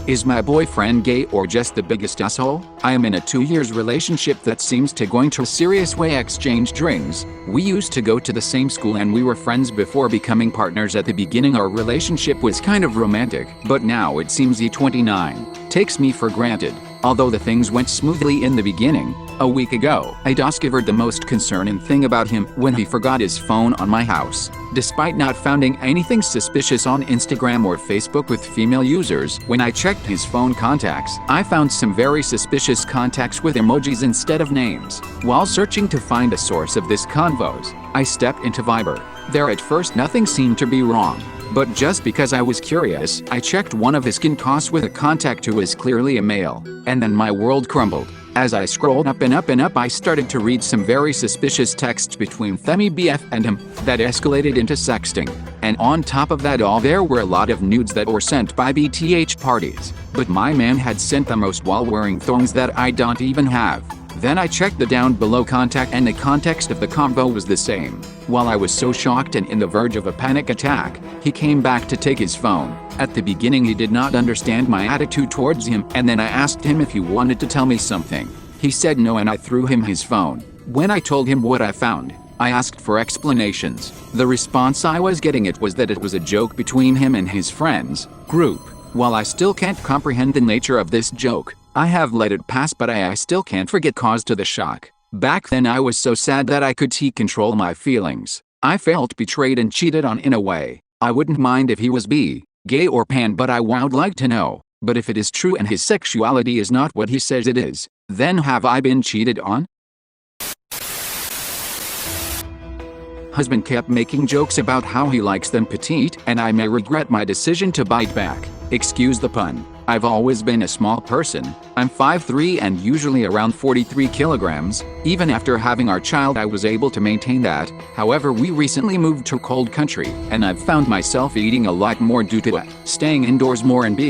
Is my boyfriend gay or just the biggest asshole? I am in a 2 years relationship that seems to going to a serious way. Exchange rings. We used to go to the same school and we were friends before becoming partners. At the beginning our relationship was kind of romantic, but now it seems he 29 takes me for granted. Although the things went smoothly in the beginning, a week ago, I discovered the most concerning thing about him when he forgot his phone on my house. Despite not finding anything suspicious on Instagram or Facebook with female users, when I checked his phone contacts, I found some very suspicious contacts with emojis instead of names. While searching to find a source of this convos, I stepped into Viber. There at first nothing seemed to be wrong. But just because I was curious, I checked one of his contacts with a contact who was clearly a male, and then my world crumbled. As I scrolled up and up and up, I started to read some very suspicious texts between Themi BF and him that escalated into sexting. And on top of that all, there were a lot of nudes that were sent by BTH parties. But my man had sent the most while wearing thongs that I don't even have. Then I checked the down below contact and the context of the convo was the same. While I was so shocked and in the verge of a panic attack, he came back to take his phone. At the beginning he did not understand my attitude towards him, and then I asked him if he wanted to tell me something. He said no and I threw him his phone. When I told him what I found, I asked for explanations. The response I was getting was that it was a joke between him and his friends group. While I still can't comprehend the nature of this joke, I have let it pass, but I still can't forget cause to the shock. Back then I was so sad that I could control my feelings. I felt betrayed and cheated on in a way. I wouldn't mind if he was gay or pan, but I would like to know. But if it is true and his sexuality is not what he says it is, then have I been cheated on? Husband kept making jokes about how he likes them petite, and I may regret my decision to bite back. Excuse the pun. I've always been a small person. I'm 5'3" and usually around 43 kilograms. Even after having our child I was able to maintain that. However, we recently moved to cold country, and I've found myself eating a lot more due to staying indoors more, and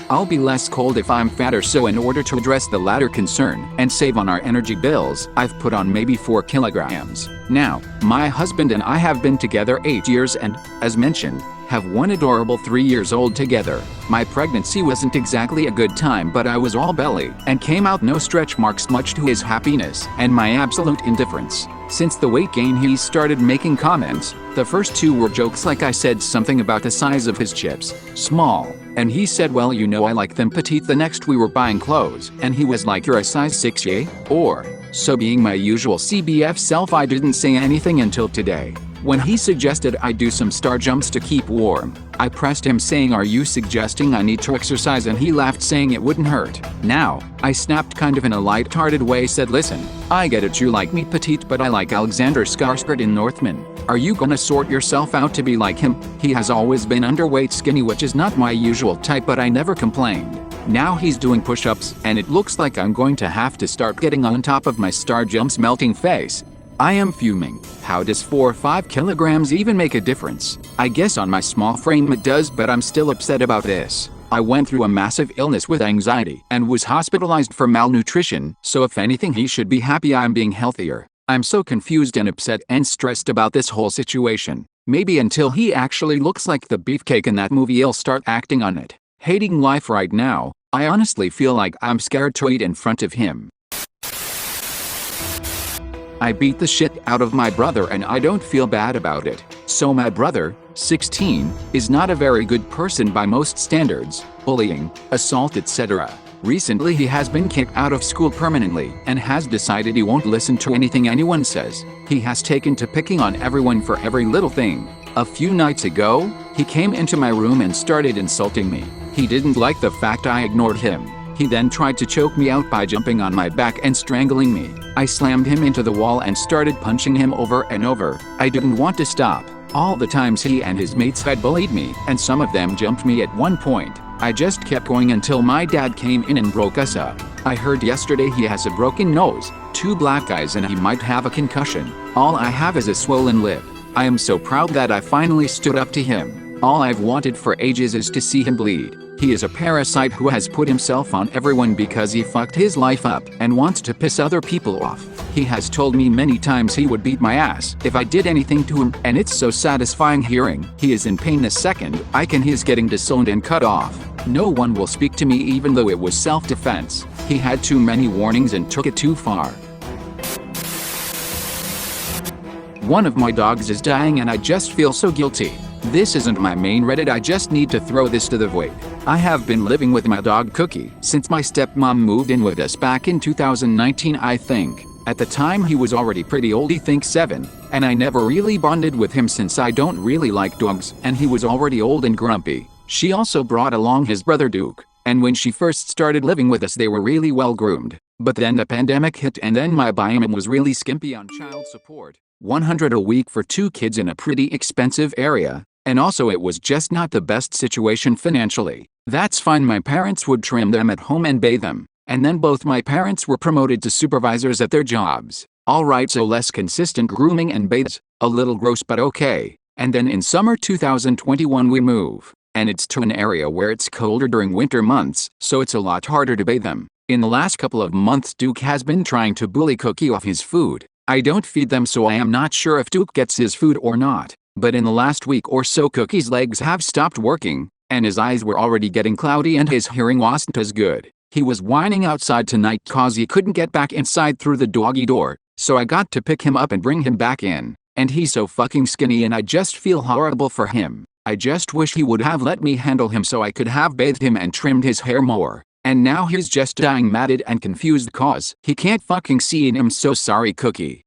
I'll be less cold if I'm fatter. So in order to address the latter concern and save on our energy bills, I've put on maybe 4 kilograms. Now, my husband and I have been together 8 years and, as mentioned, have one adorable 3 years old together. My pregnancy wasn't exactly a good time, but I was all belly and came out no stretch marks, much to his happiness and my absolute indifference. Since the weight gain he started making comments. The first 2 were jokes, like I said something about the size of his chips, small, and he said, well, you know I like them petite. The next we were buying clothes and he was like, you're a size 6, yeah? Or, so being my usual CBF self, I didn't say anything until today, when he suggested I do some star jumps to keep warm. I pressed him saying, are you suggesting I need to exercise? And he laughed saying it wouldn't hurt. Now, I snapped kind of in a light-hearted way, said, listen, I get it, you like me petite, but I like Alexander Skarsgård in Northman. Are you gonna sort yourself out to be like him? He has always been underweight skinny, which is not my usual type, but I never complained. Now he's doing push-ups, and it looks like I'm going to have to start getting on top of my star jumps melting face. I am fuming. How does 4 or 5 kilograms even make a difference? I guess on my small frame it does, but I'm still upset about this. I went through a massive illness with anxiety and was hospitalized for malnutrition, so if anything he should be happy I'm being healthier. I'm so confused and upset and stressed about this whole situation. Maybe until he actually looks like the beefcake in that movie he'll start acting on it. Hating life right now, I honestly feel like I'm scared to eat in front of him. I beat the shit out of my brother and I don't feel bad about it. So my brother, 16, is not a very good person by most standards, bullying, assault, etc. Recently he has been kicked out of school permanently and has decided he won't listen to anything anyone says. He has taken to picking on everyone for every little thing. A few nights ago, he came into my room and started insulting me. He didn't like the fact I ignored him. He then tried to choke me out by jumping on my back and strangling me. I slammed him into the wall and started punching him over and over. I didn't want to stop. All the times he and his mates had bullied me, and some of them jumped me at one point. I just kept going until my dad came in and broke us up. I heard yesterday he has a broken nose, 2 black eyes, and he might have a concussion. All I have is a swollen lip. I am so proud that I finally stood up to him. All I've wanted for ages is to see him bleed. He is a parasite who has put himself on everyone because he fucked his life up and wants to piss other people off. He has told me many times he would beat my ass if I did anything to him, and it's so satisfying hearing he is in pain the second I can. He is getting disowned and cut off. No one will speak to me even though it was self-defense. He had too many warnings and took it too far. One of my dogs is dying and I just feel so guilty. This isn't my main Reddit, I just need to throw this to the void. I have been living with my dog Cookie since my stepmom moved in with us back in 2019, I think. At the time he was already pretty old, I think 7, and I never really bonded with him since I don't really like dogs, and he was already old and grumpy. She also brought along his brother Duke, and when she first started living with us they were really well groomed. But then the pandemic hit and then my biome was really skimpy on child support. $100 a week for 2 kids in a pretty expensive area. And also it was just not the best situation financially. That's fine, my parents would trim them at home and bathe them. And then both my parents were promoted to supervisors at their jobs. Alright, so less consistent grooming and baths. A little gross but okay. And then in summer 2021 we move. And it's to an area where it's colder during winter months, so it's a lot harder to bathe them. In the last couple of months Duke has been trying to bully Cookie off his food. I don't feed them so I am not sure if Duke gets his food or not. But in the last week or so Cookie's legs have stopped working, and his eyes were already getting cloudy and his hearing wasn't as good. He was whining outside tonight cause he couldn't get back inside through the doggy door, so I got to pick him up and bring him back in. And he's so fucking skinny and I just feel horrible for him. I just wish he would have let me handle him so I could have bathed him and trimmed his hair more. And now he's just dying matted and confused cause he can't fucking see, and I'm so sorry Cookie.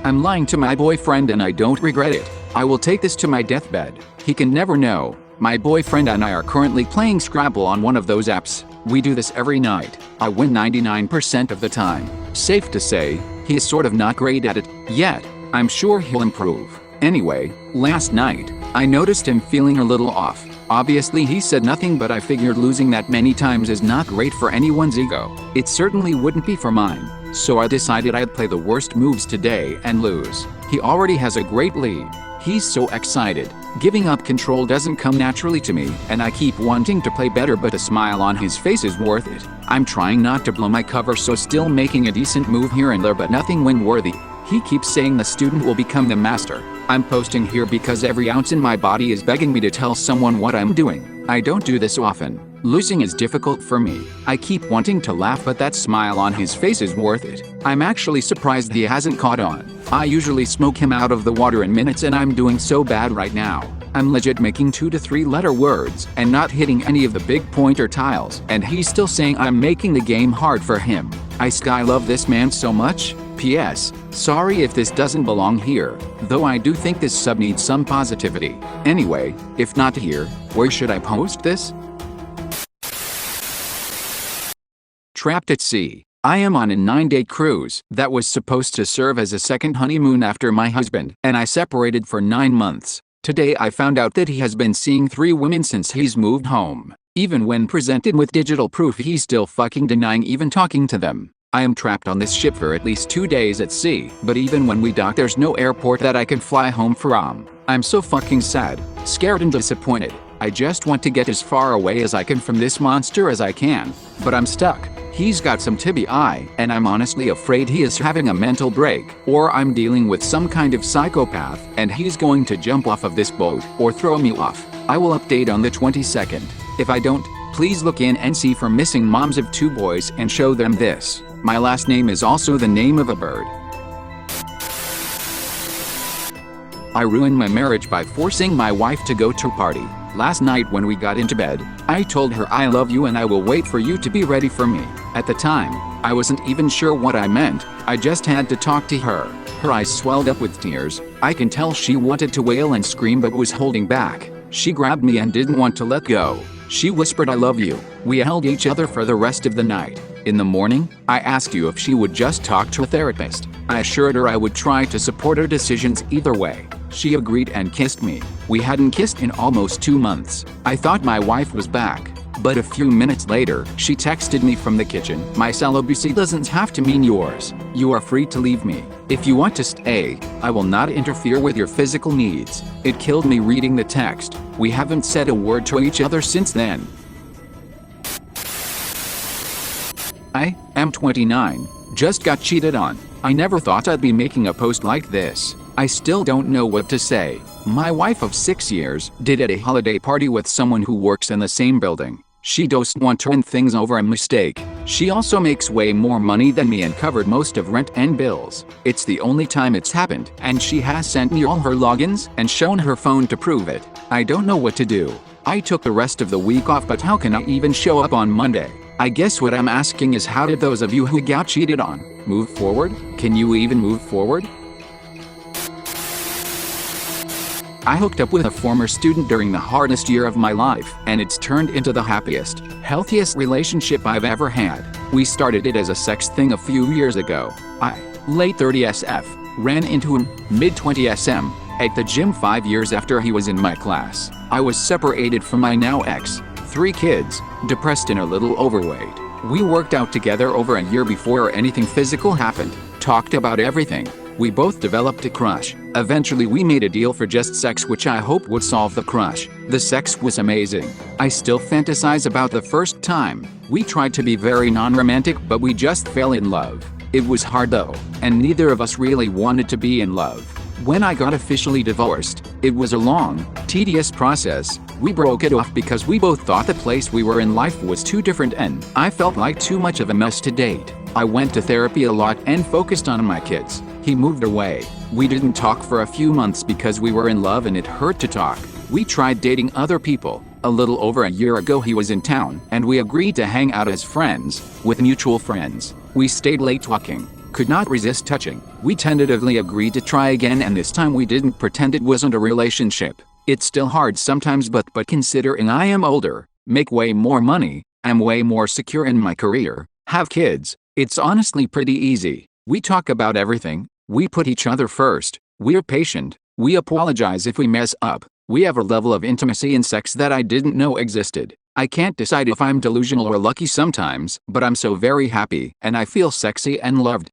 I'm lying to my boyfriend and I don't regret it. I will take this to my deathbed. He can never know. My boyfriend and I are currently playing Scrabble on one of those apps. We do this every night. I win 99% of the time. Safe to say, he is sort of not great at it yet. I'm sure he'll improve. Anyway, last night, I noticed him feeling a little off. Obviously he said nothing, but I figured losing that many times is not great for anyone's ego. It certainly wouldn't be for mine. So I decided I'd play the worst moves today and lose. He already has a great lead. He's so excited. Giving up control doesn't come naturally to me, and I keep wanting to play better, but a smile on his face is worth it. I'm trying not to blow my cover, so still making a decent move here and there, but nothing win-worthy. He keeps saying the student will become the master. I'm posting here because every ounce in my body is begging me to tell someone what I'm doing. I don't do this often. Losing is difficult for me. I keep wanting to laugh, but that smile on his face is worth it. I'm actually surprised he hasn't caught on. I usually smoke him out of the water in minutes, and I'm doing so bad right now. I'm legit making 2 to 3 letter words and not hitting any of the big pointer tiles, and he's still saying I'm making the game hard for him. I love this man so much. P.S. Sorry if this doesn't belong here, though I do think this sub needs some positivity. Anyway, if not here, where should I post this? Trapped at sea. I am on a 9-day cruise that was supposed to serve as a second honeymoon after my husband and I separated for 9 months. Today I found out that he has been seeing 3 women since he's moved home. Even when presented with digital proof, he's still fucking denying even talking to them. I am trapped on this ship for at least 2 days at sea, but even when we dock there's no airport that I can fly home from. I'm so fucking sad, scared and disappointed. I just want to get as far away as I can from this monster as I can, but I'm stuck. He's got some TBI, and I'm honestly afraid he is having a mental break, or I'm dealing with some kind of psychopath, and he's going to jump off of this boat, or throw me off. I will update on the 22nd. If I don't, please look in and see for missing moms of 2 boys and show them this. My last name is also the name of a bird. I ruined my marriage by forcing my wife to go to a party. Last night when we got into bed, I told her I love you and I will wait for you to be ready for me. At the time, I wasn't even sure what I meant. I just had to talk to her. Her eyes swelled up with tears. I can tell she wanted to wail and scream but was holding back. She grabbed me and didn't want to let go. She whispered, "I love you." We held each other for the rest of the night. In the morning, I asked you if she would just talk to a therapist. I assured her I would try to support her decisions either way. She agreed and kissed me. We hadn't kissed in almost 2 months. I thought my wife was back. But a few minutes later, she texted me from the kitchen, "My celibacy doesn't have to mean yours. You are free to leave me. If you want to stay, I will not interfere with your physical needs." It killed me reading the text. We haven't said a word to each other since then. I am 29, just got cheated on. I never thought I'd be making a post like this. I still don't know what to say. My wife of 6 years did at a holiday party with someone who works in the same building. She doesn't want to turn things over a mistake. She also makes way more money than me and covered most of rent and bills. It's the only time it's happened, and she has sent me all her logins and shown her phone to prove it. I don't know what to do. I took the rest of the week off, but how can I even show up on Monday? I guess what I'm asking is, how did those of you who got cheated on move forward? Can you even move forward? I hooked up with a former student during the hardest year of my life, and it's turned into the happiest, healthiest relationship I've ever had. We started it as a sex thing a few years ago. I, late 30 SF, ran into him, mid 20 SM, at the gym 5 years after he was in my class. I was separated from my now ex, 3 kids, depressed and a little overweight. We worked out together over a year before anything physical happened, talked about everything. We both developed a crush. Eventually we made a deal for just sex, which I hope would solve the crush. The sex was amazing. I still fantasize about the first time. We tried to be very non-romantic, but we just fell in love. It was hard though, and neither of us really wanted to be in love. When I got officially divorced, it was a long, tedious process. We broke it off because we both thought the place we were in life was too different and I felt like too much of a mess to date. I went to therapy a lot and focused on my kids. He moved away. We didn't talk for a few months because we were in love and it hurt to talk. We tried dating other people. A little over a year ago he was in town and we agreed to hang out as friends, with mutual friends. We stayed late talking. Could not resist touching. We tentatively agreed to try again, and this time we didn't pretend it wasn't a relationship. It's still hard sometimes, but considering I am older, make way more money, I'm way more secure in my career, have kids, it's honestly pretty easy. We talk about everything, we put each other first, we're patient, we apologize if we mess up, we have a level of intimacy in sex that I didn't know existed. I can't decide if I'm delusional or lucky sometimes, but I'm so very happy and I feel sexy and loved.